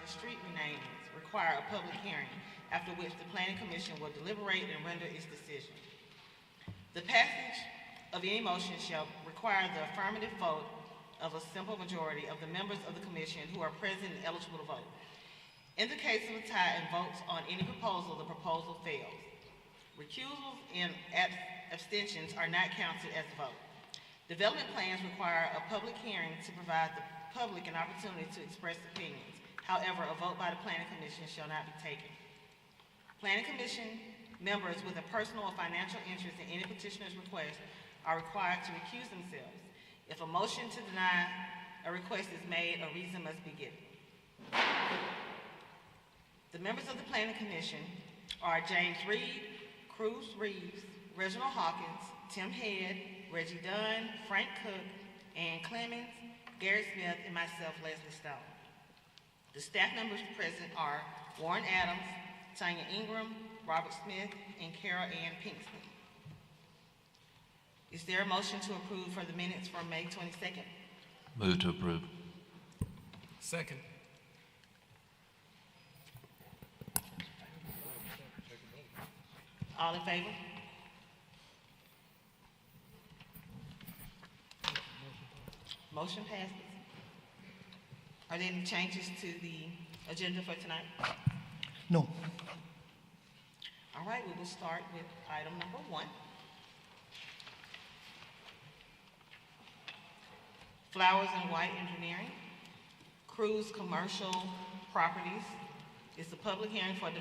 the street renamings require a public hearing, after which the Planning Commission will deliberate and render its decision. The passage of any motion shall require the affirmative vote of a simple majority of the members of the commission who are present and eligible to vote. In the case of a tie and votes on any proposal, the proposal fails. Recusals and abstentions are not counted as a vote. Development plans require a public hearing to provide the public an opportunity to express opinions. However, a vote by the Planning Commission shall not be taken. Planning Commission members with a personal or financial interest in any petitioner's request are required to recuse themselves. If a motion to deny a request is made, a reason must be given. The members of the Planning Commission are James Reed, Cruz Reeves, Reginald Hawkins, Tim Head, Reggie Dunn, Frank Cook, Ann Clemens, Gary Smith, and myself, Leslie Stone. The staff members present are Warren Adams, Tanya Ingram, Robert Smith, and Carol Ann Pinkston. Is there a motion to approve for the minutes from May 22nd? Move to approve. Second. All in favor? Motion passes. Are there any changes to the agenda for tonight? No. All right, we will start with item number 1. Flowers and White Engineering, Cruz Commercial Properties. It's a public hearing for a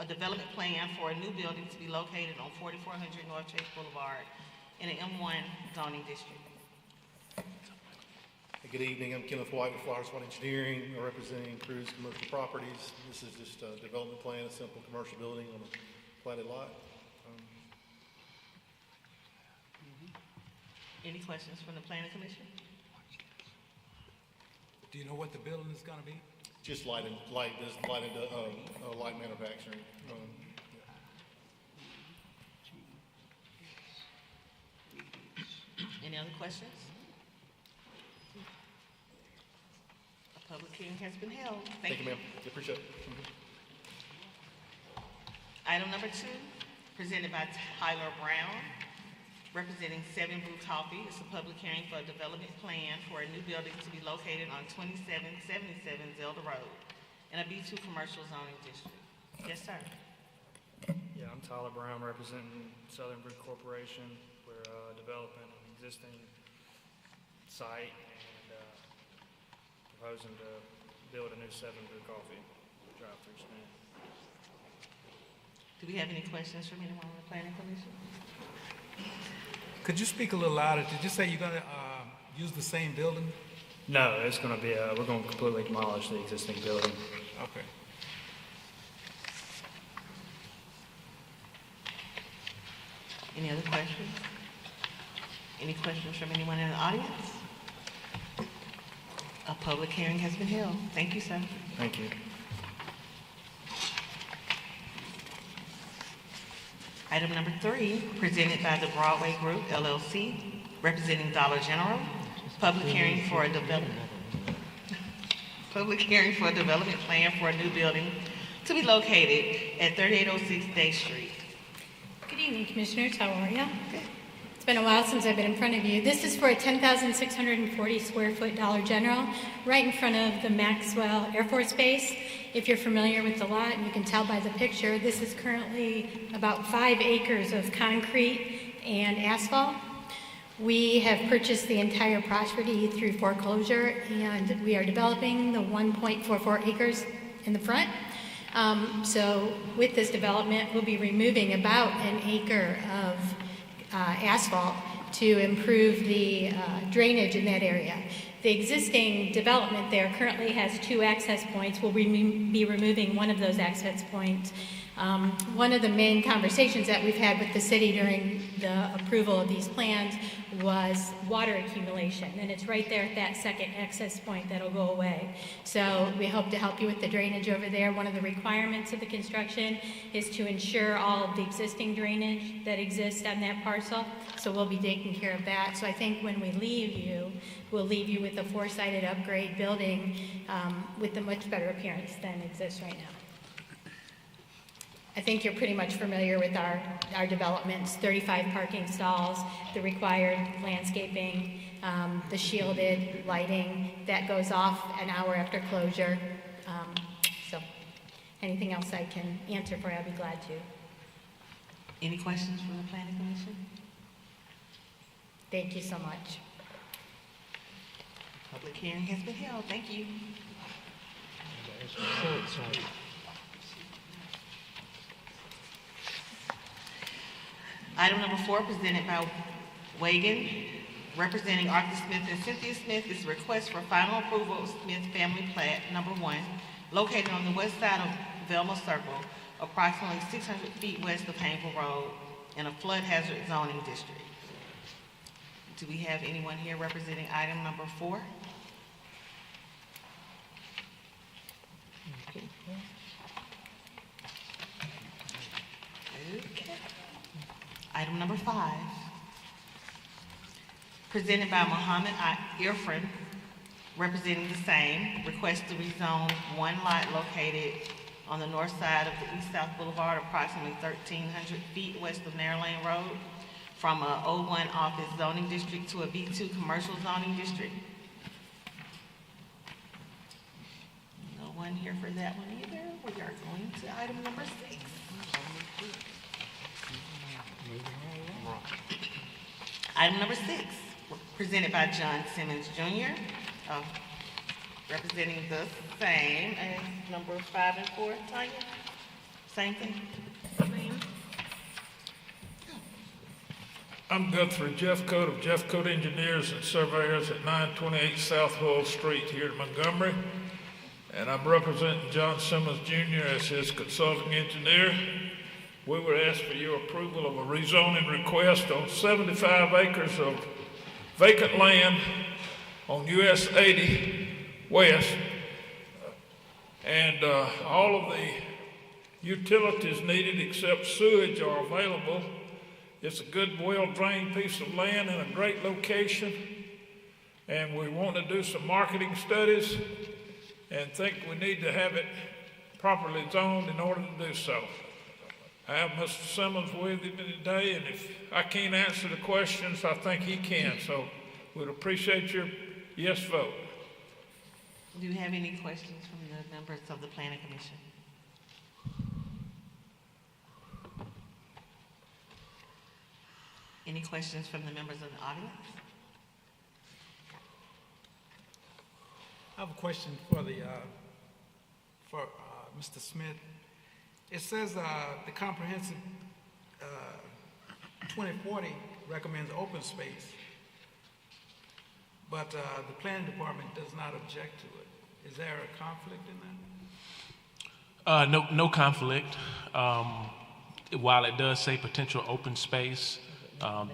development plan for a new building to be located on 4400 Northchase Boulevard in an M1 zoning district. Good evening. I'm Kenneth White with Flowers White Engineering, representing Cruz Commercial Properties. This is just a development plan, a simple commercial building on a platted lot. Any questions from the Planning Commission? Do you know what the building is going to be? Just light manufacturing. Any other questions? A public hearing has been held. Thank you, ma'am. Appreciate it. Item number 2, presented by Tyler Brown, representing 7 Brew Coffee. It's a public hearing for a development plan for a new building to be located on 2777 Zelda Road in a B2 commercial zoning district. Yes, sir. Yeah, I'm Tyler Brown, representing Southern Brew Corporation. We're developing an existing site and proposing to build a new 7 Brew Coffee drive-through stand. Do we have any questions from anyone on the Planning Commission? Could you speak a little louder? Did you say you're going to use the same building? No, it's going to be, we're going to completely demolish the existing building. Okay. Any other questions? Any questions from anyone in the audience? A public hearing has been held. Thank you, sir. Thank you. Item number 3, presented by the Broadway Group, LLC, representing Dollar General. Public hearing for a development plan for a new building to be located at 3806 Day Street. Good evening, Commissioners. How are you? It's been a while since I've been in front of you. This is for a 10,640 square foot Dollar General right in front of the Maxwell Air Force Base. If you're familiar with the lot, and you can tell by the picture, this is currently about 5 acres of concrete and asphalt. We have purchased the entire property through foreclosure, and we are developing the 1.44 acres in the front. So with this development, we'll be removing about an acre of asphalt to improve the drainage in that area. The existing development there currently has 2 access points. We'll be removing one of those access points One of the main conversations that we've had with the city during the approval of these plans was water accumulation, and it's right there at that second access point that'll go away. So we hope to help you with the drainage over there. One of the requirements of the construction is to ensure all of the existing drainage that exists on that parcel, so we'll be taking care of that. So I think when we leave you, we'll leave you with a four-sided upgrade building with a much better appearance than exists right now. I think you're pretty much familiar with our developments, 35 parking stalls, the required landscaping, the shielded lighting that goes off an hour after closure. So anything else I can answer for you, I'll be glad to. Any questions from the planning commission? Thank you so much. Public hearing has been held. Thank you. Item number 4, presented by Weygand, representing Arthur Smith and Cynthia Smith, is a request for final approval of Smith Family Plat No. 1, located on the west side of Velma Circle, approximately 600 feet west of Hayneville Road, in a flood hazard zoning district. Do we have anyone here representing item number 4? Okay. Item number 5, presented by Muhammad Irfan, representing the same, request to rezone one lot located on the north side of the East-South Boulevard, approximately 1,300 feet west of Narrow Lane Road, from a O1 office zoning district to a B2 commercial zoning district. No one here for that one either. We are going to item number 6. Item number 6, presented by John Simmons Jr., representing the same as number 5 and 4, Tanya? Same thing? I'm Guthrie Jeffcoat of Jeffcoat Engineers and Surveyors at 928 South Hull Street here in Montgomery. And I'm representing John Simmons Jr. as his consulting engineer. We would ask for your approval of a rezoning request on 75 acres of vacant land on US 80 West. And all of the utilities needed except sewage are available. It's a good, well-drained piece of land in a great location. And we want to do some marketing studies and think we need to have it properly zoned in order to do so. I have Mr. Simmons with me today, and if I can't answer the questions, I think he can. So we'd appreciate your yes vote. Do you have any questions from the members of the Planning Commission? Any questions from the members of the audience? I have a question for Mr. Smith. It says the comprehensive 2040 recommends open space, but the planning department does not object to it. Is there a conflict in that? No conflict. While it does say potential open space,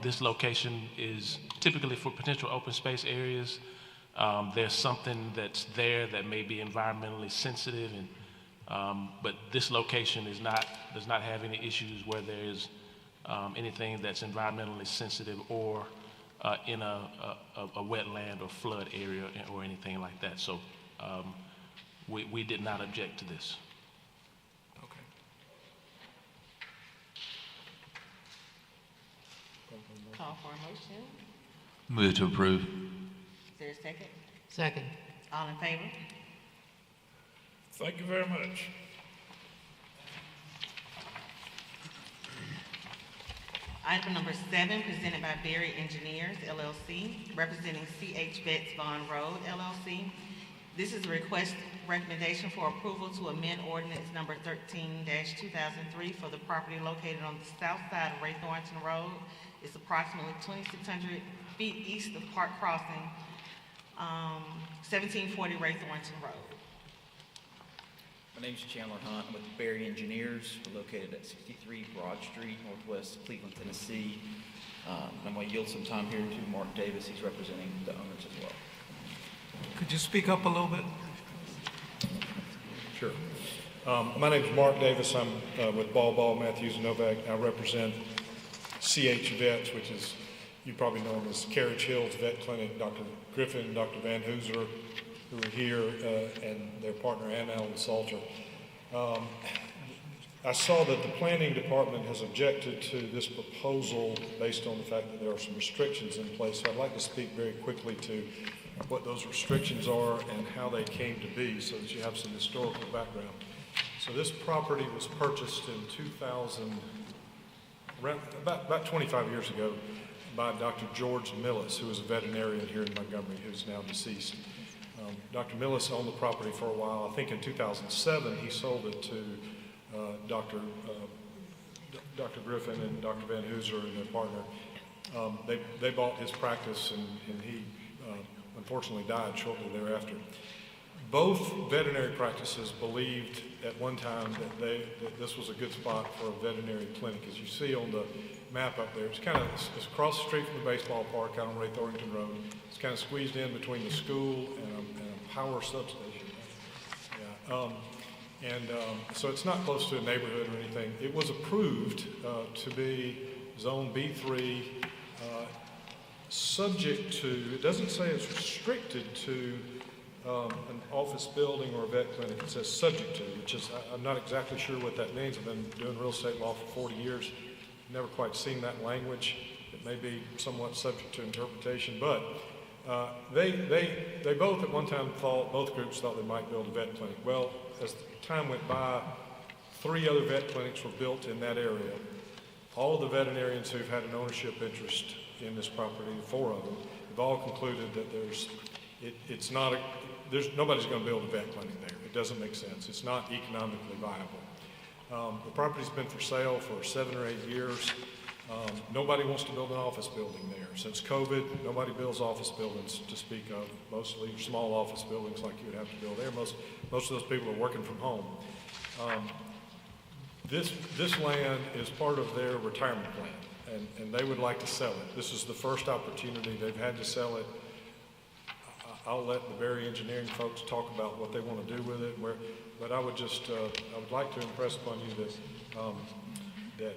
this location is typically for potential open space areas. There's something that's there that may be environmentally sensitive, and but this location does not have any issues where there is anything that's environmentally sensitive or in a wetland or flood area or anything like that. So we did not object to this. Okay. Call for a motion. Move to approve. Is there a second? Second. All in favor? Thank you very much. Item number 7, presented by Berry Engineers, LLC, representing C.H. Betts Bond Road, LLC. This is a recommendation for approval to amend ordinance number 13-2003 for the property located on the south side of Ray Thornton Road. It's approximately 2,600 feet east of Park Crossing, 1740 Ray Thornton Road. My name's Chandler Hunt. I'm with Berry Engineers. We're located at 63 Broad Street, Northwest Cleveland, Tennessee. I'm going to yield some time here to Mark Davis. He's representing the owners as well. Could you speak up a little bit? Sure. My name is Mark Davis. I'm with Ball, Matthews, and Novak. I represent CH Vets, which is, you probably know them as Carriage Hills Vet Clinic. Dr. Griffin, Dr. Van Hooser, who are here, and their partner, Ann Allen Salter. I saw that the planning department has objected to this proposal based on the fact that there are some restrictions in place. So I'd like to speak very quickly to what those restrictions are and how they came to be so that you have some historical background. So this property was purchased in 2000, about 25 years ago, by Dr. George Millis, who was a veterinarian here in Montgomery, who's now deceased. Dr. Millis owned the property for a while. I think in 2007 he sold it to Dr. Griffin and Dr. Van Hooser and their partner. They bought his practice, and he unfortunately died shortly thereafter. Both veterinary practices believed at one time that this was a good spot for a veterinary clinic. As you see on the map up there, it's across the street from the baseball park out on Ray Thornton Road. It's kind of squeezed in between the school and a power substation. So it's not close to a neighborhood or anything. It was approved to be Zone B3, subject to, it doesn't say it's restricted to an office building or a vet clinic. It says subject to, which is, I'm not exactly sure what that means. I've been doing real estate law for 40 years. Never quite seen that language. It may be somewhat subject to interpretation, but they both at one time both groups thought they might build a vet clinic. Well, as time went by, 3 other vet clinics were built in that area. All of the veterinarians who've had an ownership interest in this property, 4 of them, have all concluded that nobody's going to build a vet clinic there. It doesn't make sense. It's not economically viable. The property's been for sale for 7 or 8 years. Nobody wants to build an office building there. Since COVID, nobody builds office buildings to speak of, mostly small office buildings like you would have to build there. Most of those people are working from home. This land is part of their retirement plan, and they would like to sell it. This is the first opportunity they've had to sell it. I'll let the Berry Engineering folks talk about what they want to do with it, but I would like to impress upon you that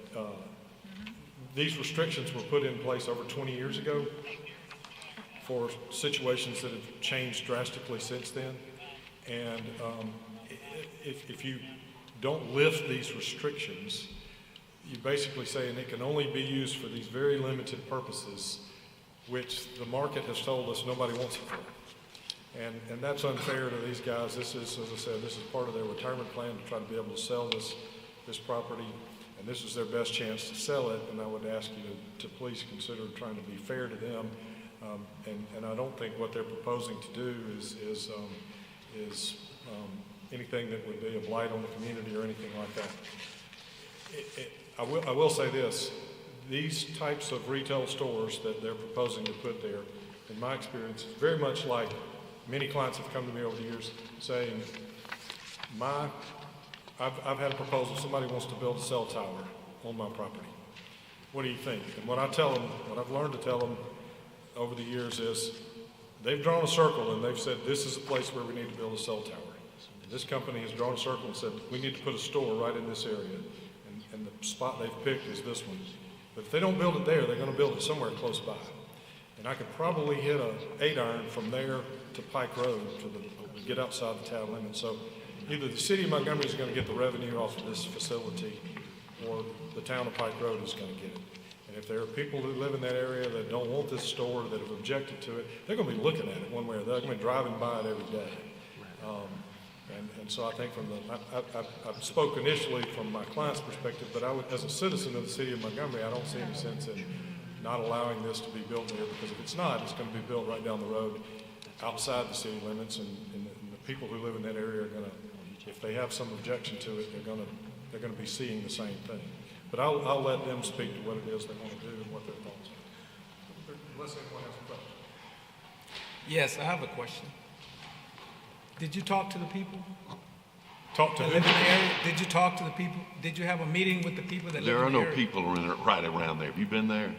these restrictions were put in place over 20 years ago for situations that have changed drastically since then. And if you don't lift these restrictions, you're basically saying it can only be used for these very limited purposes, which the market has told us nobody wants it for. And that's unfair to these guys. This is, as I said, this is part of their retirement plan to try to be able to sell this property, and this is their best chance to sell it. And I would ask you to please consider trying to be fair to them. And I don't think what they're proposing to do is anything that would be a blight on the community or anything like that. I will say this: these types of retail stores that they're proposing to put there, in my experience, is very much like many clients have come to me over the years saying, I've had a proposal, somebody wants to build a cell tower on my property. What do you think? And what I've learned to tell them over the years is, they've drawn a circle and they've said, this is a place where we need to build a cell tower. And this company has drawn a circle and said, we need to put a store right in this area. And the spot they've picked is this one. But if they don't build it there, they're going to build it somewhere close by. And I could probably hit a 8-iron from there to Pike Road to get outside the town limit. So either the city of Montgomery is going to get the revenue off of this facility, or the town of Pike Road is going to get it. And if there are people who live in that area that don't want this store, that have objected to it, they're going to be looking at it one way or the other. They're going to be driving by it every day. And so I think I spoke initially from my client's perspective, but as a citizen of the city of Montgomery, I don't see any sense in not allowing this to be built there, because if it's not, it's going to be built right down the road outside the city limits, and the people who live in that area are going to, if they have some objection to it, they're going to be seeing the same thing. But I'll let them speak to what it is they want to do and what their thoughts are. Unless anyone has a question. Yes, I have a question. Did you talk to the people? Talk to that who? live in the area? Did you talk to the people? Did you have a meeting with the people that There live are in the no area? people right around there. Have you been there?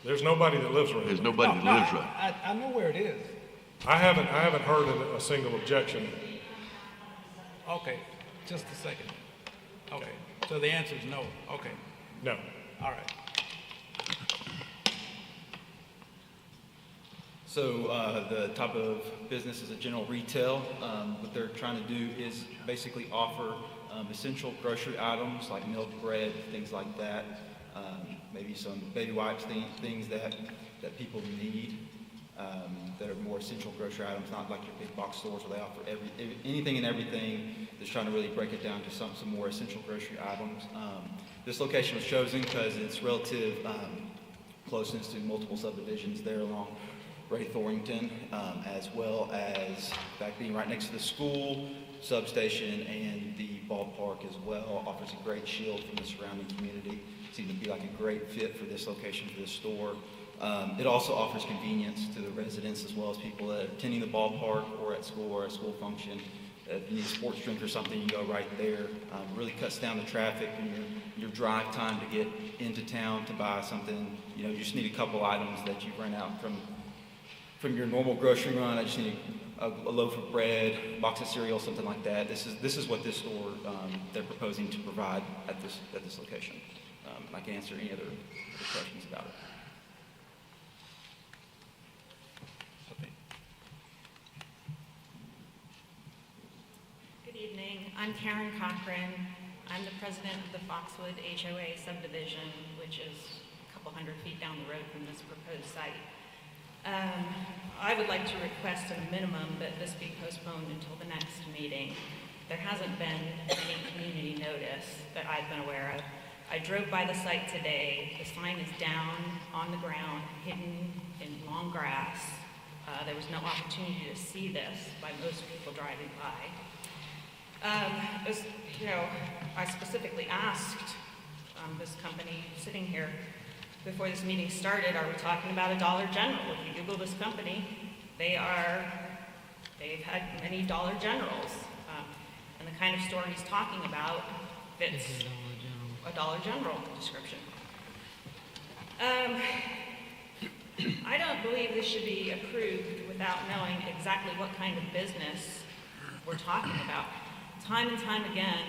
There's nobody that lives around There's there. nobody No, that lives right. I know where it is. I haven't heard a single objection. Okay, just a second. Okay, so the answer is no. Okay, No. all right. So the type of business is a general retail. What they're trying to do is basically offer essential grocery items like milk, bread, things like that. Maybe some baby wipes, things that people need that are more essential grocery items, not like your big box stores where they offer anything and everything. That's trying to really break it down to some more essential grocery items. This location was chosen because it's relative closeness to multiple subdivisions there along Ray Thornton, as well as in fact being right next to the school, substation, and the ballpark as well. Offers a great shield from the surrounding community. Seems to be like a great fit for this location, for this store. It also offers convenience to the residents as well as people that are attending the ballpark or at school or a school function. If you need a sports drink or something, you go right there. Really cuts down the traffic and your drive time to get into town to buy something. You know, you just need a couple items that you run out from your normal grocery run. I just need a loaf of bread, box of cereal, something like that. This is what this store they're proposing to provide at this location. I can answer any other questions about it. Good evening. I'm Karen Cochran. I'm the president of the Foxwood HOA subdivision, which is a couple hundred feet down the road from this proposed site. I would like to request at a minimum that this be postponed until the next meeting. There hasn't been any community notice that I've been aware of. I drove by the site today. The sign is down on the ground, hidden in long grass. There was no opportunity to see this by most people driving by. I specifically asked this company sitting here before this meeting started, are we talking about a Dollar General? If you Google this company, they've had many Dollar Generals. And the kind of store he's talking about fits a Dollar General description. I don't believe this should be approved without knowing exactly what kind of business we're talking about. Time and time again,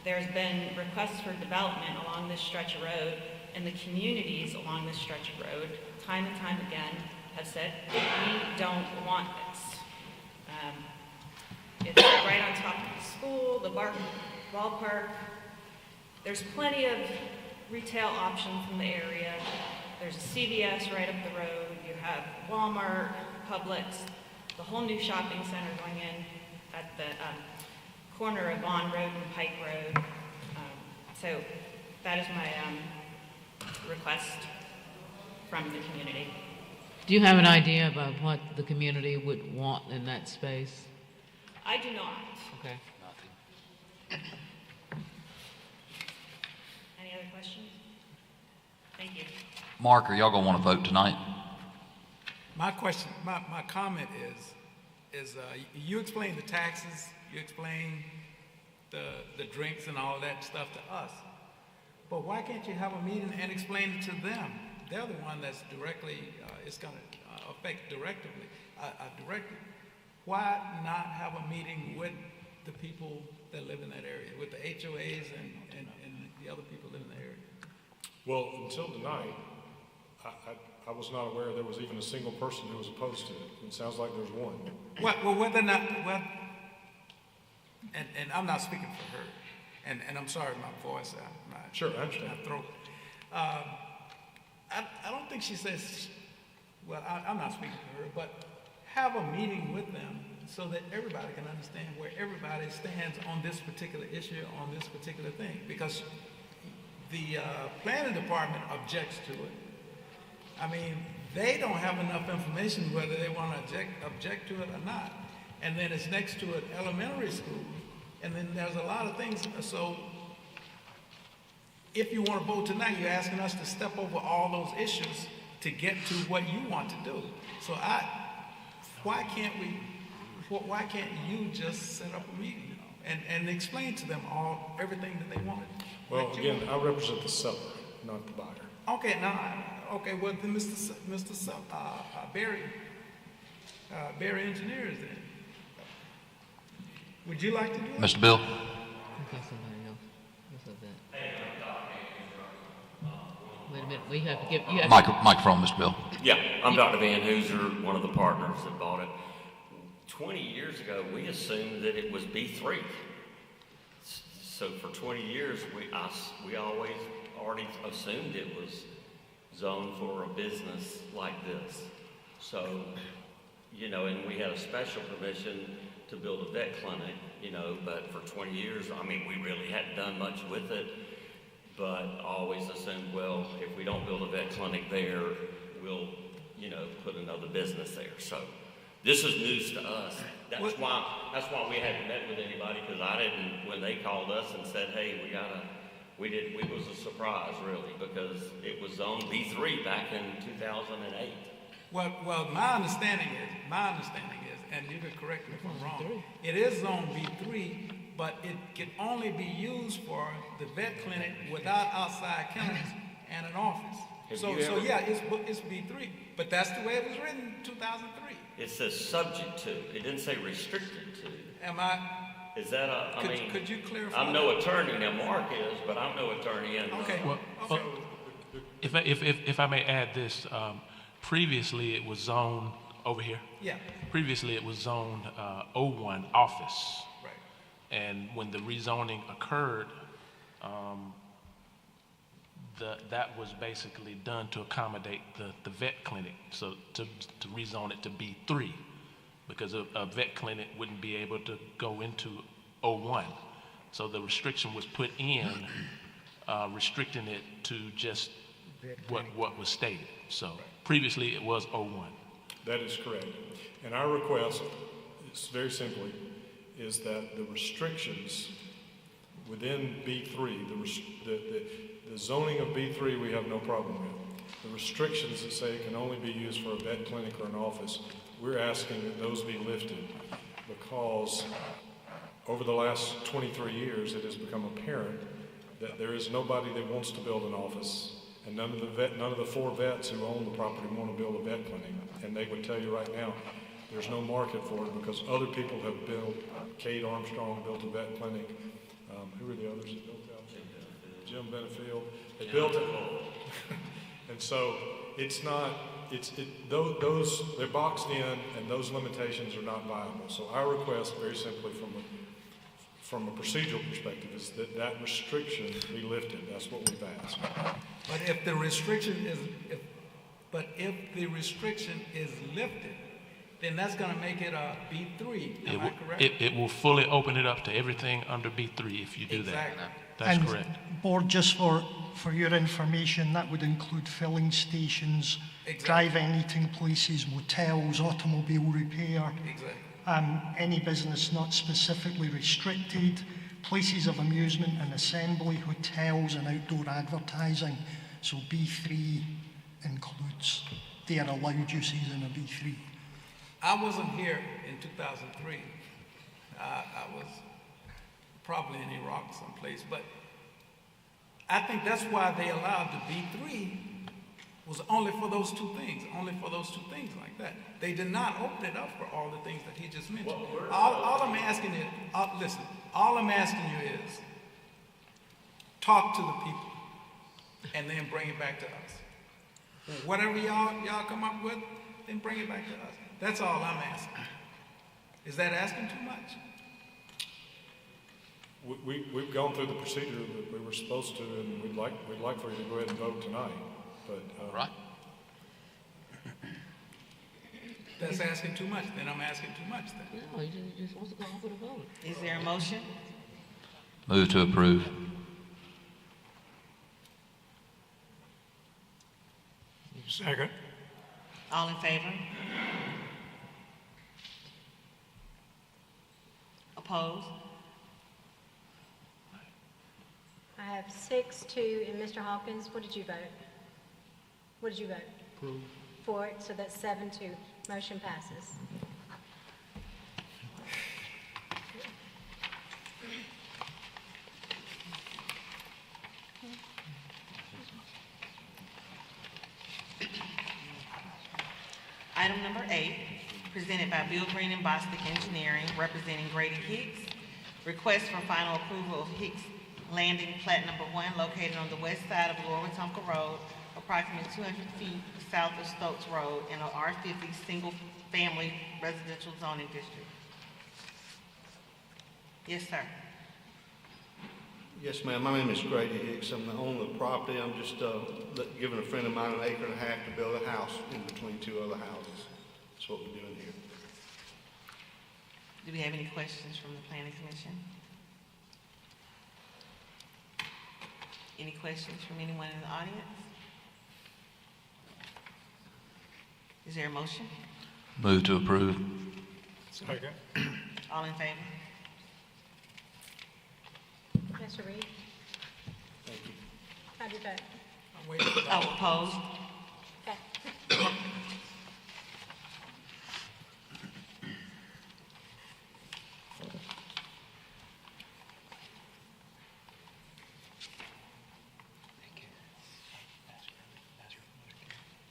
there's been requests for development along this stretch of road, and the communities along this stretch of road, time and time again, have said, we don't want this. It's right on top of the school, the ballpark. There's plenty of retail options in the area. There's a CVS right up the road. You have Walmart, Publix, the whole new shopping center going in at the corner of Vaughn Road and Pike Road. So that is my request from the community. Do you have an idea about what the community would want in that space? I do not. Okay. Any other questions? Thank you. Mark, are y'all gonna want to vote tonight? My question, my comment is you explain the taxes, you explain the drinks and all that stuff to us, but why can't you have a meeting and explain it to them? They're the one that's directly, it's gonna affect directly. Why not have a meeting with the people that live in that area, with the HOAs and the other people living in the area? Well, until tonight, I was not aware there was even a single person who was opposed to it. It sounds like there's one. Well, whether or not, and I'm not speaking for her, and I'm sorry, my voice, Sure, I understand. my throat. I don't think she says, I'm not speaking for her, but have a meeting with them so that everybody can understand where everybody stands on this particular issue, on this particular thing, because the planning department objects to it. I mean, they don't have enough information whether they want to object to it or not. And then it's next to an elementary school, and then there's a lot of things. So if you want to vote tonight, you're asking us to step over all those issues to get to what you want to do. So why can't you just set up a meeting? and explain to them everything that they wanted. Well, again, I represent the seller, not the buyer. Okay, well, then Barry Engineers then. Would you like to do it? Mr. Bill? Okay, somebody else. What's up that? Wait a minute, we have to give, you have Microphone, Mr. Bill. Yeah, I'm Dr. Van Hooser, one of the partners that bought it. 20 years ago, we assumed that it was B3. So for 20 years, we always already assumed it was zoned for a business like this. So, you know, and we had a special permission to build a vet clinic, you know, but for 20 years, I mean, we really hadn't done much with it, but always assumed, well, if we don't build a vet clinic there, we'll, you know, put another business there. So this is news to us. That's why we hadn't met with anybody, because I didn't, when they called us and said, hey, it was a surprise really, because it was zoned B3 back in 2008. Well, my understanding is, and you can correct me if I'm wrong, it is zone B3, but it can only be used for the vet clinic without outside kennels and an office. Yeah, it's B3, but that's the way it was written in 2003. It says subject to. It didn't say restricted to. Am I? Is that could you clarify? I'm no attorney. Now Mark is, but I'm no attorney. And okay. Well, if I may add this, previously it was zoned over here. Yeah. Previously it was zoned O1 office. Right. And when the rezoning occurred, that was basically done to accommodate the vet clinic, so to rezone it to B3, because a vet clinic wouldn't be able to go into O1. So the restriction was put in, restricting it to just what was stated. So previously it was O1. That is correct. And our request, is very simply, is that the restrictions within B3, the zoning of B3 we have no problem with. The restrictions that say it can only be used for a vet clinic or an office, we're asking that those be lifted, because over the last 23 years it has become apparent that there is nobody that wants to build an office, and none of the 4 vets who own the property want to build a vet clinic. And they would tell you right now, there's no market for it because other people have built. Kate Armstrong built a vet clinic. Who were the others that built that? Jim Benefield. They built it. And so those, they're boxed in, and those limitations are not viable. So our request, very simply from a procedural perspective, is that restriction be lifted. That's what we've asked. But if the restriction is lifted, then that's going to make it a B3. Am I correct? It will fully open it up to everything under B3 if you do exactly. that. That's and correct. Board, just for your information, that would include filling stations, exactly. drive-in eating places, motels, automobile repair, exactly. Any business not specifically restricted, places of amusement and assembly, hotels and outdoor advertising. So B3 includes their allowed uses in a B3. I wasn't here in 2003. I was probably in Iraq someplace, but I think that's why they allowed the B3 was only for those 2 things, like that. They did not open it up for all the things that he just mentioned. All I'm asking you, all I'm asking you is talk to the people and then bring it back to us. Whatever y'all come up with, then bring it back to us. That's all I'm asking. Is that asking too much? We've gone through the procedure that we were supposed to, and we'd like for you to go ahead and vote tonight. But right. That's asking too much. Then I'm asking too much. Then. No, he just wants to go off with a vote. Is there a motion? Move to approve. Second. All in favor? Opposed? I have 6-2, and Mr. Hawkins, what did you vote? What did you vote? Approve. For it, so that's 7-2. Motion passes. presented by Bill Green and Bostic Engineering, representing Grady Hicks. Request for final approval of Hicks Landing Plat No. 1, located on the west side of Lower Wetumpka Road, approximately 200 feet south of Stokes Road, in an R50 single-family residential zoning district. Yes, sir. Yes, ma'am. My name is Grady Hicks. I'm the owner of the property. I'm just giving a friend of mine 1.5 acres to build a house in between two other houses. That's what we're doing here. Do we have any questions from the Planning Commission? Any questions from anyone in the audience? Is there a motion? Move to approve. Second. All in favor? Mr. Reed? Thank you. How do you vote? I'm waiting for Oh, opposed? Okay.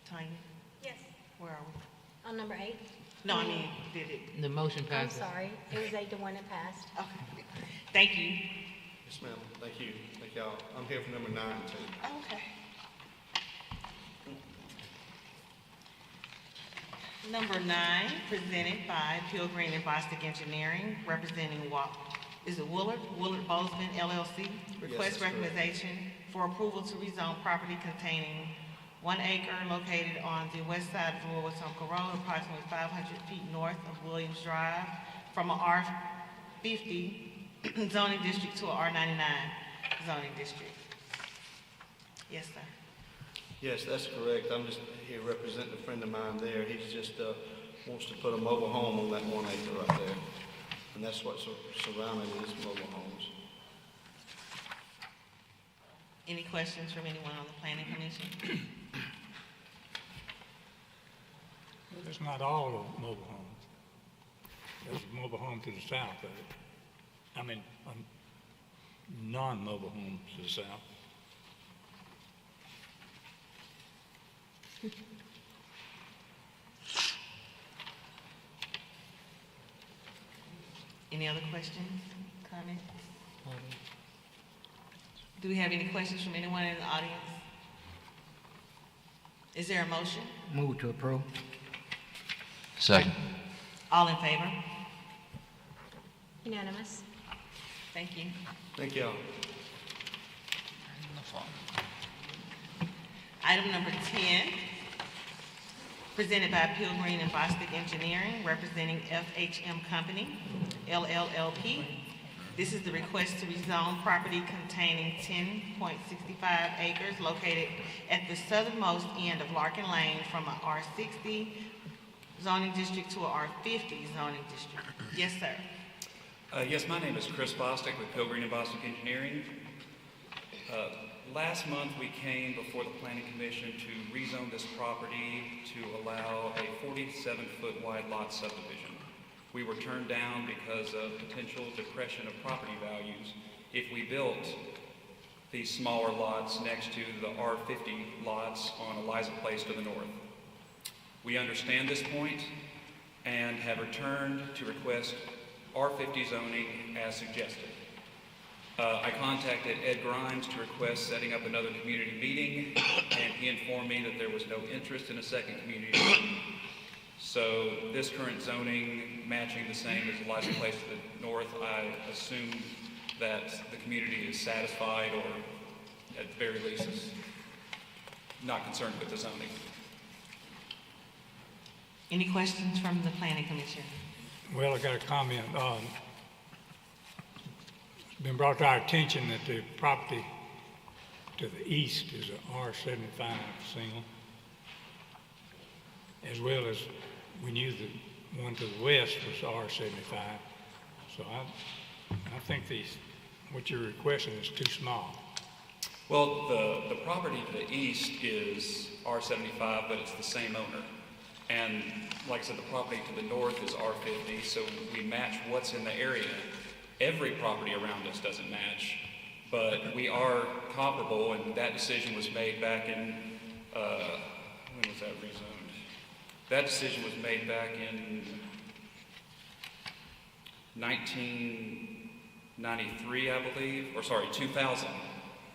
Tanya, Yes. where are we? On number 8? No, I mean, did it? The motion I'm passes. sorry. It was 8-1, it passed. Okay. Thank you. Yes, ma'am. Thank you. Thank y'all. I'm here for number 9, too. Okay. Number 9, presented by Pilgrim and Bostic Engineering, representing is it Woolard Bozeman LLC? Request that's correct. recommendation for approval to rezone property containing 1 acre located on the west side of Lower Wetumpka Road, approximately 500 feet north of Williams Drive, from a R50 zoning district to a R99 zoning district. Yes, sir. Yes, that's correct. I'm just here representing a friend of mine there. He's just wants to put a mobile home on that 1 acre right there. And that's what's surrounding it is mobile homes. Any questions from anyone on the Planning Commission? Well, it's not all of mobile homes. There's a mobile home to the south of it. I mean, non-mobile homes to the south. Any other questions, comments? Do we have any questions from anyone in the audience? Is there a motion? Move to approve. Second. All in favor? Unanimous. Thank you. Thank y'all. Item number 10, presented by Pilgrim and Bostic Engineering, representing FHM Company, LLLP. This is the request to rezone property containing 10.65 acres located at the southernmost end of Larkin Lane from a R60 zoning district to a R50 zoning district. Yes, sir. Yes, my name is Chris Bostic with Pilgrim and Bostic Engineering. Last month we came before the Planning Commission to rezone this property to allow a 47-foot wide lot subdivision. We were turned down because of potential depression of property values if we built these smaller lots next to the R50 lots on Eliza Place to the north. We understand this point and have returned to request R50 zoning as suggested. I contacted Ed Grimes to request setting up another community meeting, and he informed me that there was no interest in a second community meeting. So this current zoning matching the same as Eliza Place to the north, I assume that the community is satisfied or at the very least is not concerned with the zoning. Any questions from the Planning Commission? Well, I got a comment. It's been brought to our attention that the property to the east is an R75 single, as well as we knew the one to the west was R75. So I think what you're requesting is too small. Well, the property to the east is R75, but it's the same owner. And like I said, the property to the north is R50, so we match what's in the area. Every property around us doesn't match, but we are comparable, and that decision was made back in, when was that rezoned? That decision was made back in 1993, I believe, 2000,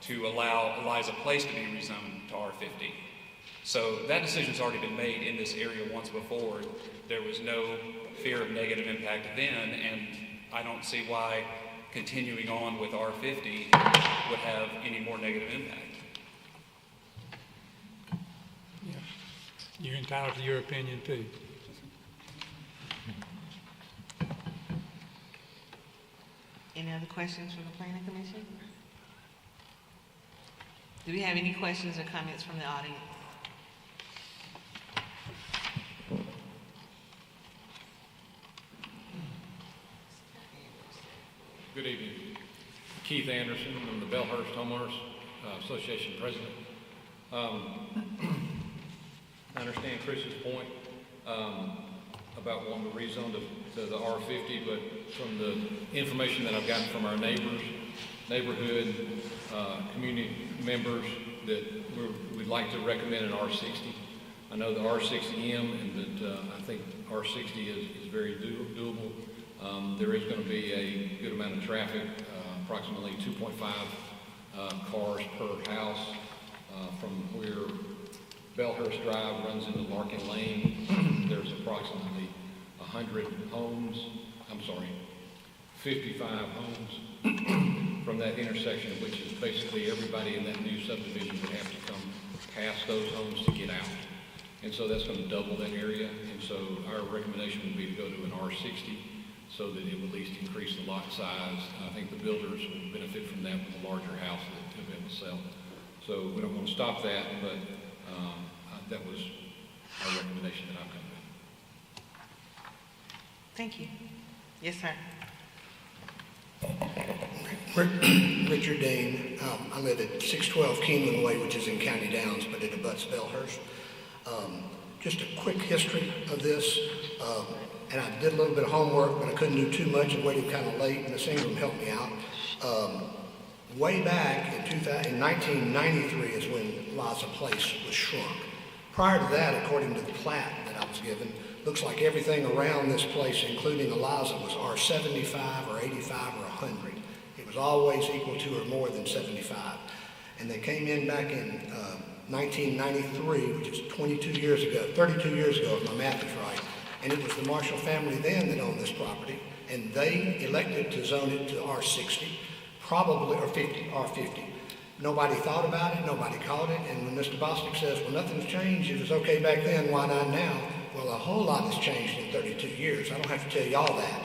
to allow Eliza Place to be rezoned to R50. So that decision's already been made in this area once before. There was no fear of negative impact then, and I don't see why continuing on with R50 would have any more negative impact. You're entitled to your opinion too. Any other questions from the Planning Commission? Do we have any questions or comments from the audience? Good evening. Keith Anderson, I'm the Bellhurst Homeowners Association president. I understand Chris's point about wanting to rezone to the R50, but from the information that I've gotten from our neighbors, neighborhood, community members, that we'd like to recommend an R60. I know the R60M, and that I think R60 is very doable. There is going to be a good amount of traffic, approximately 2.5 cars per house from where Bellhurst Drive runs into Larkin Lane. There's approximately 55 homes from that intersection, which is basically everybody in that new subdivision would have to come past those homes to get out. And so that's going to double that area. And so our recommendation would be to go to an R60 so that it would at least increase the lot size. I think the builders will benefit from that with a larger house that they'll be able to sell. So we don't want to stop that, but that was our recommendation that I've come with. Thank you. Yes, sir. Richard Dean. I live at 612 Keeneland Way, which is in County Downs, but it abuts Bellhurst. Just a quick history of this. And I did a little bit of homework, but I couldn't do too much and waited kind of late, and Ms. Ingram helped me out. Way back in 1993 is when Liza Place was shrunk. Prior to that, according to the plat that I was given, looks like everything around this place, including Eliza, was R75 or 85 or 100. It was always equal to or more than 75. And they came in back in 1993, which is 32 years ago, 32 years ago, if my math is right. And it was the Marshall family then that owned this property, and they elected to zone it to R60, probably, or 50, R50. Nobody thought about it, nobody caught it, and when Mr. Bostic says, well, nothing's changed, it was okay back then, why not now? Well, a whole lot has changed in 32 years. I don't have to tell you all that.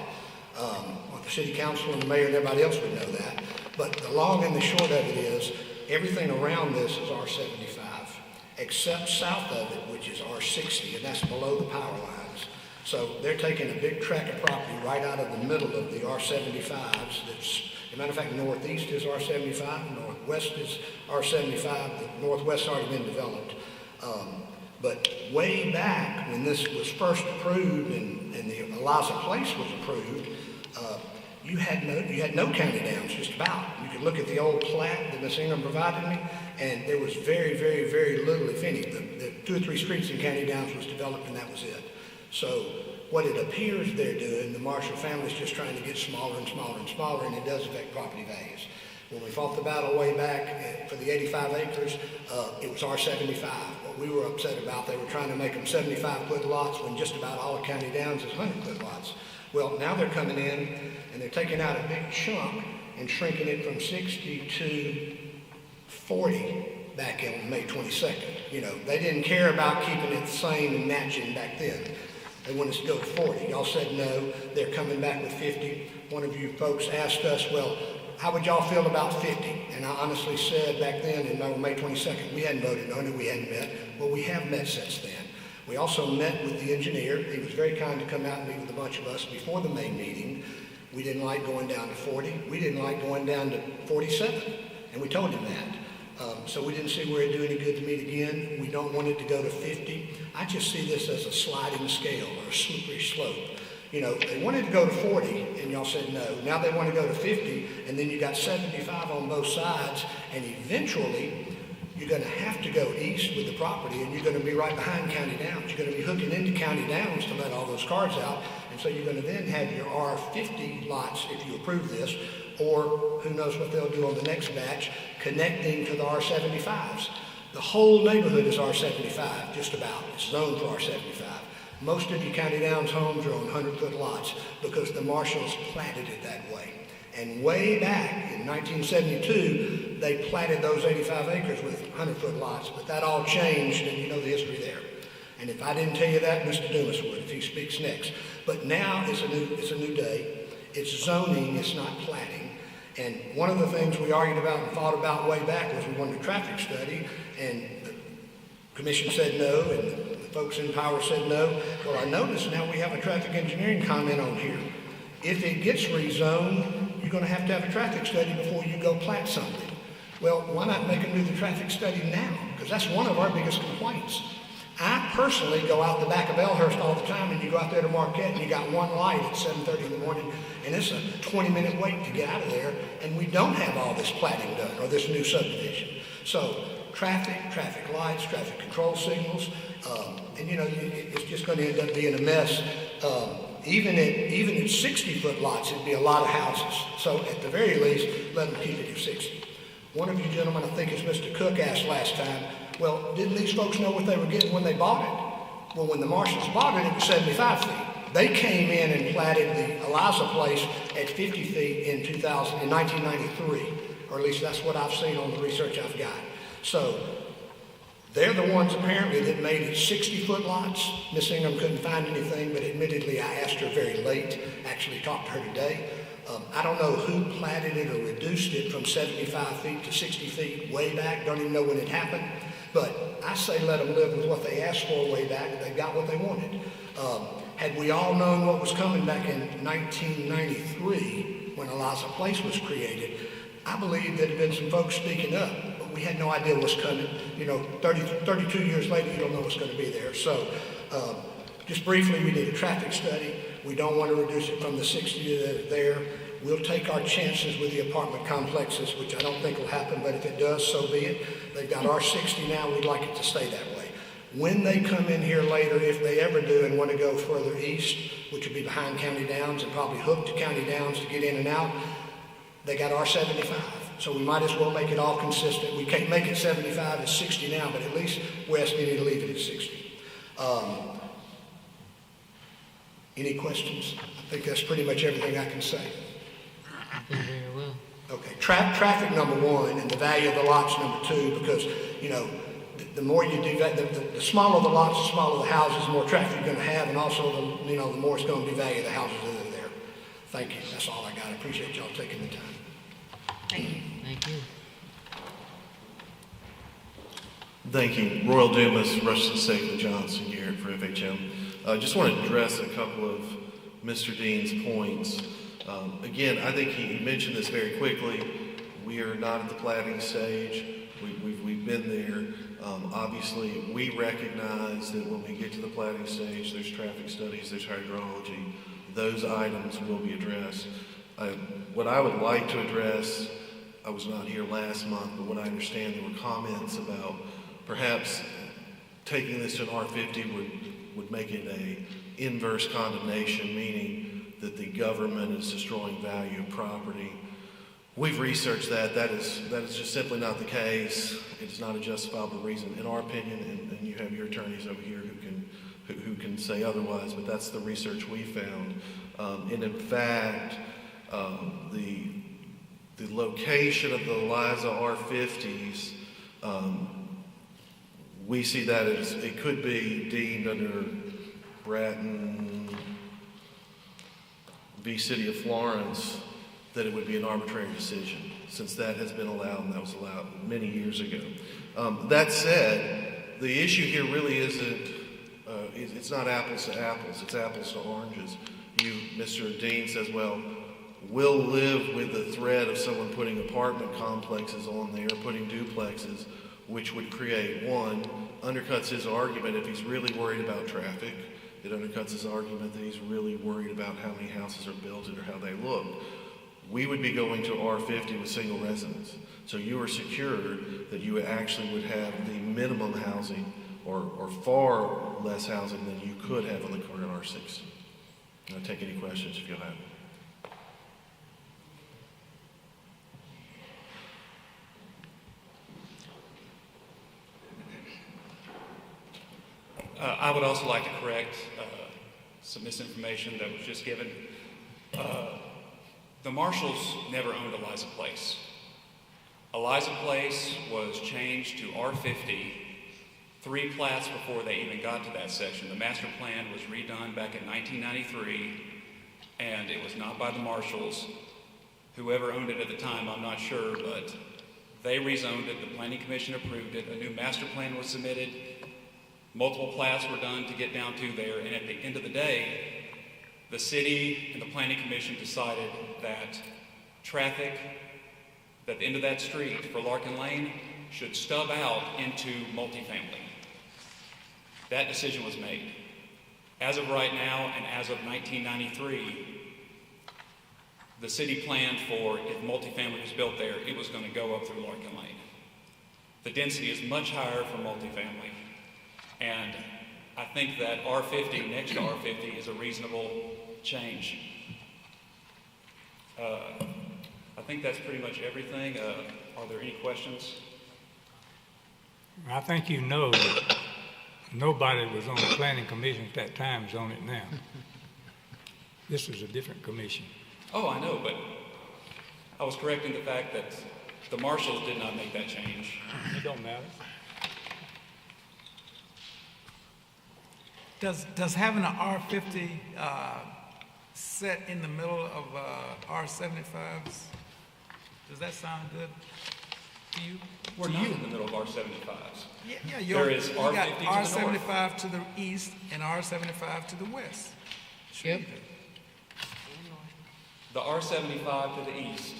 Well, the city council and the mayor and everybody else would know that. But the long and the short of it is, everything around this is R75, except south of it, which is R60, and that's below the power lines. So they're taking a big tract of property right out of the middle of the R75s. That's, as a matter of fact, northeast is R75, northwest is R75. The northwest's already been developed. But way back when this was first approved and the Eliza Place was approved, you had no county downs just about. You could look at the old plat that Ms. Ingram provided me, and there was very, very, very little, if any. The 2 or 3 streets in county downs was developed, and that was it. So what it appears they're doing, the Marshall family's just trying to get smaller and smaller and smaller, and it does affect property values. When we fought the battle way back for the 85 acres, it was R75. What we were upset about, they were trying to make them 75-foot lots when just about all of County Downs is 100-foot lots. Well, now they're coming in and they're taking out a big chunk and shrinking it from 60 to 40 back on May 22nd. You know, they didn't care about keeping it the same and matching back then. They wanted us to go to 40. Y'all said no. They're coming back with 50. One of you folks asked us, well, how would y'all feel about 50? And I honestly said back then, on May 22nd, we hadn't voted on it, we hadn't met. Well, we have met since then. We also met with the engineer. He was very kind to come out and meet with a bunch of us before the May meeting. We didn't like going down to 40. We didn't like going down to 47. And we told him that. So we didn't see where it'd do any good to meet again. We don't want it to go to 50. I just see this as a sliding scale or a slippery slope. You know, they wanted to go to 40, and y'all said no. Now they want to go to 50, and then you got 75 on both sides, and eventually you're going to have to go east with the property, and you're going to be right behind County Downs. You're going to be hooking into County Downs to let all those cars out, and so you're going to then have your R50 lots, if you approve this, or who knows what they'll do on the next batch, connecting to the R75s. The whole neighborhood is R75, just about. It's zoned for R75. Most of your County Downs homes are on 100-foot lots because the marshals platted it that way. And way back in 1972, they platted those 85 acres with 100-foot lots, but that all changed, and you know the history there. And if I didn't tell you that, Mr. Dumas would, if he speaks next. But now it's a new day. It's zoning, it's not platting. And one of the things we argued about and fought about way back was we wanted a traffic study, and the commission said no, and the folks in power said no. Well, I noticed now we have a traffic engineering comment on here. If it gets rezoned, you're going to have a traffic study before you go plat something. Well, why not make them do the traffic study now? Because that's one of our biggest complaints. I personally go out the back of Elhurst all the time, and you go out there to Marquette, and you got one light at 7:30 in the morning, and it's a 20-minute wait to get out of there, and we don't have all this platting done, or this new subdivision. So traffic lights, traffic control signals, and you know, it's just going to end up being a mess. Even at 60-foot lots, it'd be a lot of houses. So at the very least, let them keep it at 60. One of you gentlemen, I think it's Mr. Cook, asked last time, well, didn't these folks know what they were getting when they bought it? Well, when the marshals bought it, it was 75 feet. They came in and platted the Eliza place at 50 feet in 1993, or at least that's what I've seen on the research I've got. So they're the ones apparently that made it 60-foot lots. Miss Ingham couldn't find anything, but admittedly I asked her very late, actually talked to her today. I don't know who platted it or reduced it from 75 feet to 60 feet way back. Don't even know when it happened. But I say let them live with what they asked for way back. They got what they wanted. Had we all known what was coming back in 1993 when Eliza Place was created, I believe there'd have been some folks speaking up, but we had no idea what's coming. You know, 32 years later, you don't know what's going to be there. So just briefly, we need a traffic study. We don't want to reduce it from the 60 that are there. We'll take our chances with the apartment complexes, which I don't think will happen, but if it does, so be it. They've got R60 now. We'd like it to stay that way. When they come in here later, if they ever do and want to go further east, which would be behind County Downs and probably hook to County Downs to get in and out, they got R75. So we might as well make it all consistent. We can't make it 75, it's 60 now, but at least West needed to leave it at 60. Any questions? I think that's pretty much everything I can say. Very well. Okay, traffic number one, and the value of the lots number two, because, you know, the more you do that, the smaller the lots, the smaller the houses, the more traffic you're going to have, and also, the more it's going to devalue the houses that are there. Thank you. That's all I got. I appreciate y'all taking the time. Thank you. Thank you. Thank you. Royal Dumas, Rushton Safely Johnson here for FHM. I just want to address a couple of Mr. Dean's points. Again, I think he mentioned this very quickly. We are not at the platting stage. We've been there. Obviously, we recognize that when we get to the platting stage, there's traffic studies, there's hydrology. Those items will be addressed. What I would like to address, I was not here last month, but what I understand there were comments about perhaps taking this to an R50 would make it a inverse condemnation, meaning that the government is destroying value of property. We've researched that. That is just simply not the case. It's not a justifiable reason, in our opinion, and you have your attorneys over here who can say otherwise, but that's the research we found. And in fact, the location of the Eliza R50s, we see that as it could be deemed under Bratton v. City of Florence that it would be an arbitrary decision, since that has been allowed, and that was allowed many years ago. That said, the issue here really isn't, it's not apples to apples, it's apples to oranges. Mr. Dean says, well, we'll live with the threat of someone putting apartment complexes on there, putting duplexes, which would create, one, undercuts his argument if he's really worried about traffic. It undercuts his argument that he's really worried about how many houses are built or how they look. we would be going to R50 with single residence. So you are secured that you actually would have the minimum housing or far less housing than you could have on the current R60. I'll take any questions if you have. I would also like to correct some misinformation that was just given. The Marshalls never owned Eliza Place. Eliza Place was changed to R50 3 plats before they even got to that section. The master plan was redone back in 1993, and it was not by the Marshalls. Whoever owned it at the time, I'm not sure, but they rezoned it. The Planning Commission approved it. A new master plan was submitted. Multiple plats were done to get down to there, and at the end of the day, the city and the Planning Commission decided that traffic at the end of that street for Larkin Lane should stub out into multifamily. That decision was made. As of right now, and as of 1993, the city planned for, if multifamily was built there, it was going to go up through Larkin Lane. The density is much higher for multifamily. And I think that R50 next to R50 is a reasonable change. I think that's pretty much everything. Are there any questions? I think you know that nobody was on the planning commission at that time is on it now. This is a different commission. Oh, I know, but I was correcting the fact that the Marshalls did not make that change. It don't matter. Does having an R50 set in the middle of R75s, does that sound good to you? We're not in the middle of R75s. Yeah, there is you R50 got to the R75 north. to the east and R75 to the west. Sure you do. The R75 to the east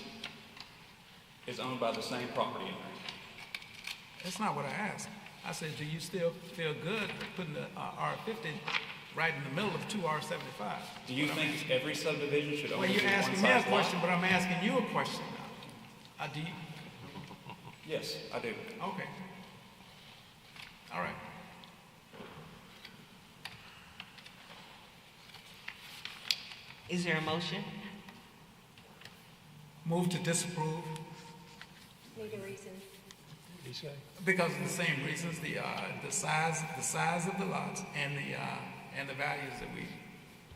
is owned by the same property owner. That's not what I asked. I said, do you still feel good putting the R50 right in the middle of two R75s? Do you think every subdivision should own Well, you're asking me a question, but I'm asking you a question now. Do you? Yes, I do. Okay. All right. Is there a motion? Move to disapprove. Need a reason. Because of the same reasons, the size of the lots and the values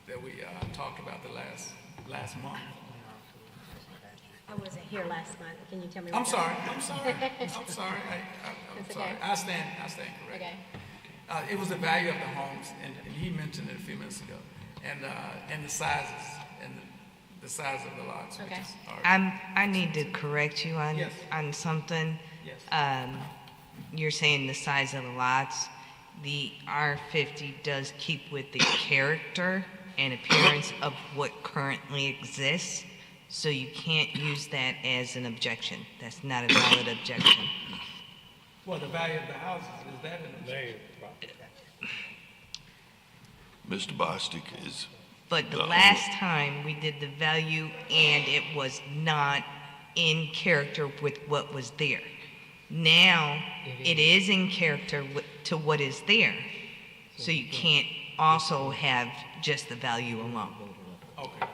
that we talked about the last month. I wasn't here last month. Can you tell me? I'm what sorry. happened? I'm sorry. I'm sorry. I'm sorry. Okay. I stand correct. Okay. It was the value of the homes, and he mentioned it a few minutes ago, and the sizes and the size of the lots. Okay. I need to correct you on Yes. on something. Yes. You're saying the size of the lots. The R50 does keep with the character and appearance of what currently exists, so you can't use that as an objection. That's not a valid objection. Well, the value of the houses, is that an objection? Mr. Bostic is. But the last time we did the value, and it was not in character with what was there. Now, it is in character to what is there. So you can't also have just the value alone. Okay.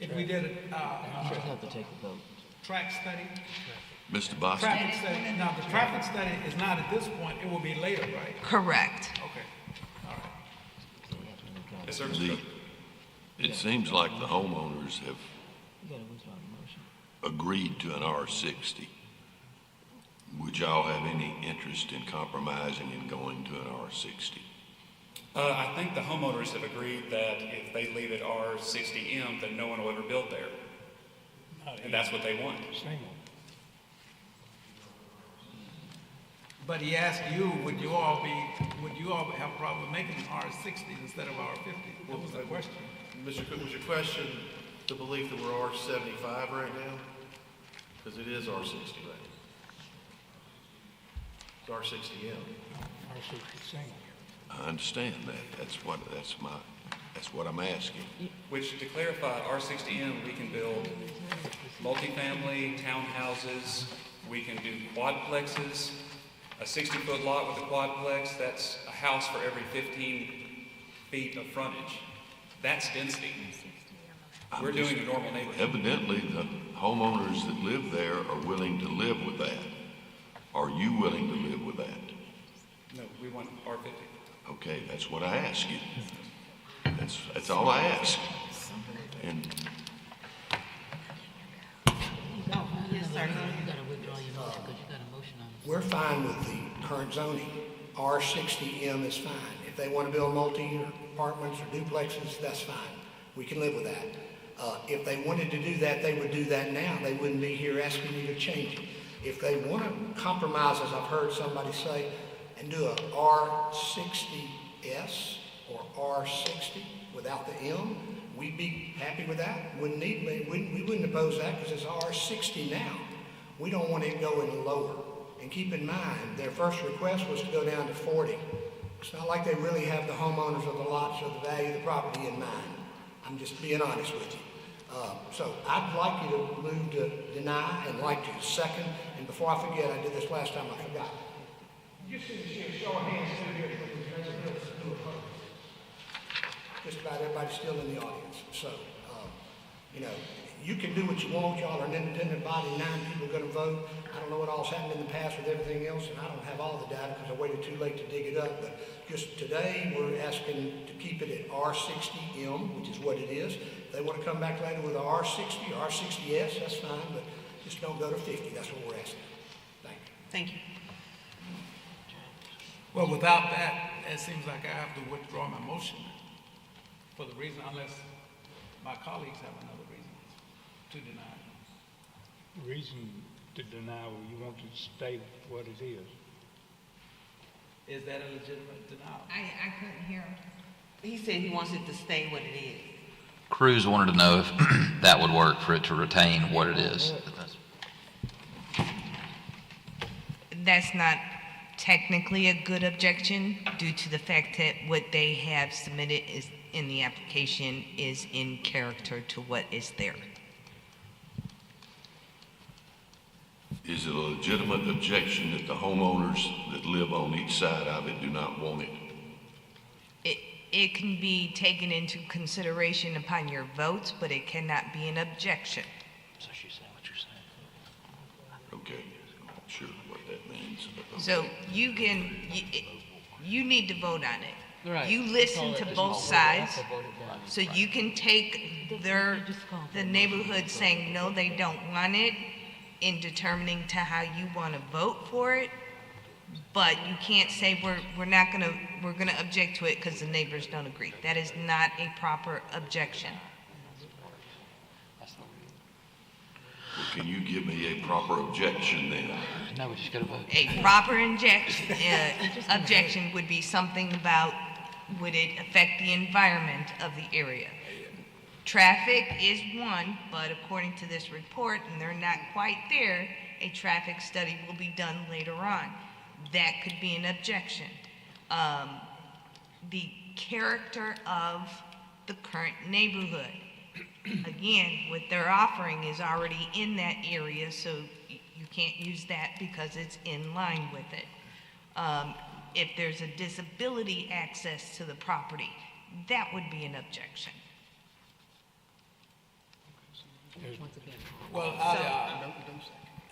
If we did a track study. Mr. Bostic. Traffic study. Now, the traffic study is not at this point. It will be later, right? Correct. Okay. All right. Yes, sir. It seems like the homeowners have agreed to an R60. Would y'all have any interest in compromising and going to an R60? I think the homeowners have agreed that if they leave it R60M, then no one will ever build there. And that's what they want. But he asked you, would you all have a problem making an R60 instead of R50? What was the question? Mr. Cook, was your question the belief that we're R75 right now? Because it is R60 right now. It's R60M. I understand that. That's That's what I'm asking. Which, to clarify, R60M, we can build multifamily, townhouses, we can do quadplexes, a 60-foot lot with a quadplex, that's a house for every 15 feet of frontage. That's density. We're doing a normal neighborhood. Evidently, the homeowners that live there are willing to live with that. Are you willing to live with that? No, we want R50. Okay, that's what I ask you. That's all I ask. And Yes, sir. We're fine with the current zoning. R60M is fine. If they want to build multi-apartments or duplexes, that's fine. We can live with that. If they wanted to do that, they would do that now. They wouldn't be here asking you to change it. If they want to compromise, as I've heard somebody say, and do a R60S or R60 without the M, we'd be happy with that. We wouldn't oppose that because it's R60 now. We don't want it going lower. And keep in mind, their first request was to go down to 40. It's not like they really have the homeowners of the lots or the value of the property in mind. I'm just being honest with you. So I'd like you to move to deny and like to second. And before I forget, I did this last time, I forgot. Just to show of hands here, just about everybody still in the audience. So, you can do what you want. Y'all are an independent body. 9 people are going to vote. I don't know what all's happened in the past with everything else, and I don't have all the data because I waited too late to dig it up. But just today, we're asking to keep it at R60M, which is what it is. If they want to come back later with a R60 or R60S, that's fine, but just don't go to 50. That's what we're asking. Thank you. Thank you. Well, without that, it seems like I have to withdraw my motion for the reason, unless my colleagues have another reason to deny. The reason to deny, well, you want to state what it is. Is that a legitimate denial? I couldn't hear him. He said he wants it to stay what it is. Cruz wanted to know if that would work for it to retain what it is. That's not technically a good objection due to the fact that what they have submitted is in the application is in character to what is there. is it a legitimate objection that the homeowners that live on each side of it do not want it? It can be taken into consideration upon your votes, but it cannot be an objection. So she's saying what you're saying. Okay, I'm not sure what that means. So you need to vote on it. Right. You listen to both sides, so you can take the neighborhood saying no, they don't want it, in determining to how you want to vote for it. But you can't say we're gonna object to it because the neighbors don't agree. That is not a proper objection. Well, can you give me a proper objection then? No, we just gotta vote. A proper objection would be something about, would it affect the environment of the area? Traffic is one, but according to this report, and they're not quite there, a traffic study will be done later on. That could be an objection. The character of the current neighborhood. Again, what they're offering is already in that area, so you can't use that because it's in line with it. If there's a disability access to the property, that would be an objection. Well,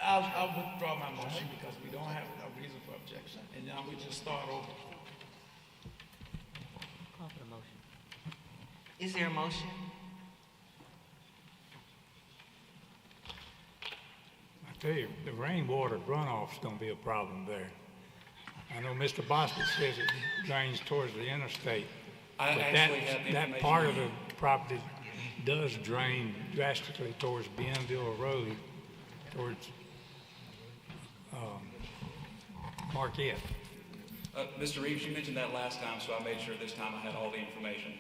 I'll withdraw my motion because we don't have a reason for objection, and now we just start over. Is there a motion? I tell you, the rainwater runoff's gonna be a problem there. I know Mr. Bostic says it drains towards the interstate. I but actually have that information. part of the property does drain drastically towards Hayneville Road, towards Marquette. Mr. Reeves, you mentioned that last time, so I made sure this time I had all the information.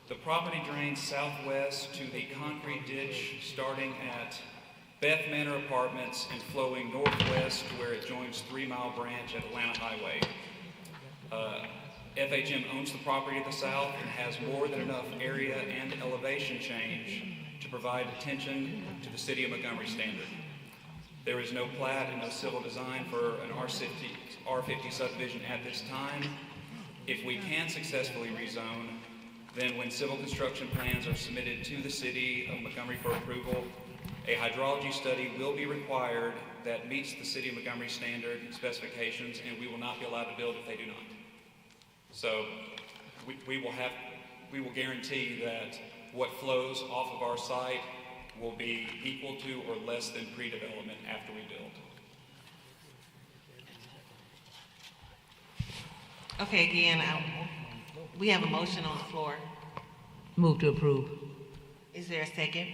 The property drains southwest to the concrete ditch starting at Beth Manor Apartments and flowing northwest to where it joins 3 Mile Branch at Atlanta Highway. FHM owns the property to the south and has more than enough area and elevation change to provide attention to the City of Montgomery standard. There is no plat and no civil design for an R50 subdivision at this time. If we can successfully rezone, then when civil construction plans are submitted to the City of Montgomery for approval, a hydrology study will be required that meets the City of Montgomery standard specifications, and we will not be allowed to build if they do not. So we will guarantee that what flows off of our site will be equal to or less than pre-development after we build. Okay, again, we have a motion on the floor. Move to approve. Is there a second?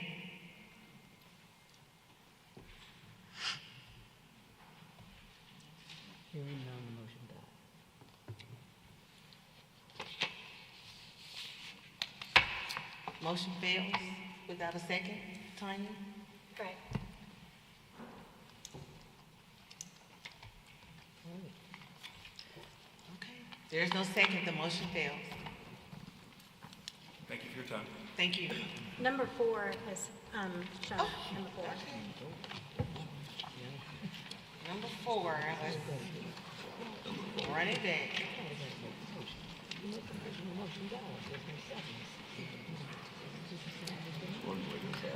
Hearing none, the motion died. Motion fails without a second. Tanya? Correct. Okay. There's no second. The motion fails. Thank you for your time. Thank you. Number 4 is shown. Number 4. Number 4, let's run it back.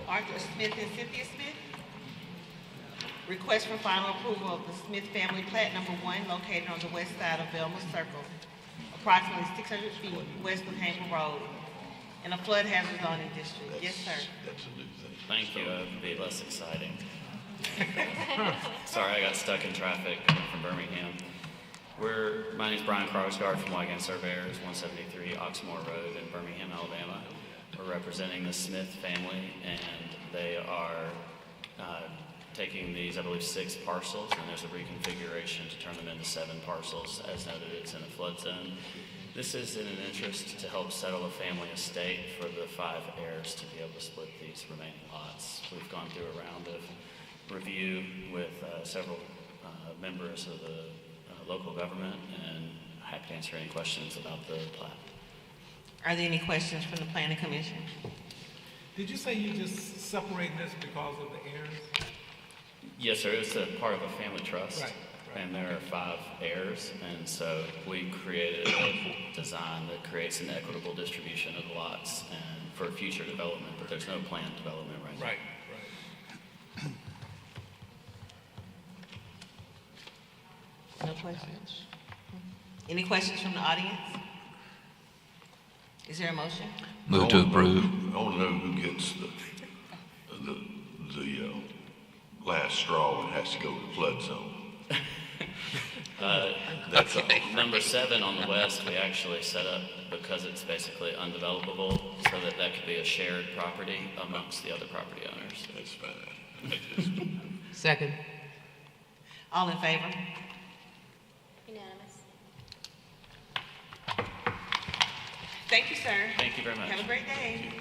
Arthur Smith and Cynthia Smith. Request for final approval of the Smith Family Plat No. 1 located on the west side of Velma Circle, approximately 600 feet west of Hayneville Road, in a flood hazard zoning district. Yes, sir. Thank you. It would be less exciting. Sorry, I got stuck in traffic coming from Birmingham. My name is Brian Krogsgaard from Weygand Surveyors, 173 Oxmoor Road in Birmingham, Alabama. We're representing the Smith family, and they are taking these, I believe, 6 parcels, and there's a reconfiguration to turn them into 7 parcels. As noted, it's in a flood zone. This is in an interest to help settle a family estate for the 5 heirs to be able to split these remaining lots. We've gone through a round of review with several members of the local government, and happy to answer any questions about the plat. Are there any questions from the Planning Commission? Did you say you just separating this because of the heirs? Yes, sir. It's a part of a family trust. Right. And there are 5 heirs, and so we created a design that creates an equitable distribution of the lots and for future development, but there's no planned development right now. Right. No questions? Any questions from the audience? Is there a motion? Move to approve. I want to know who gets the last straw and has to go to the flood zone. That's number 7 on the west, we actually set up because it's basically undevelopable, so that could be a shared property amongst the other property owners. That's fine. Second. All in favor? Unanimous. Thank you, sir. Thank you very much. Have a great day.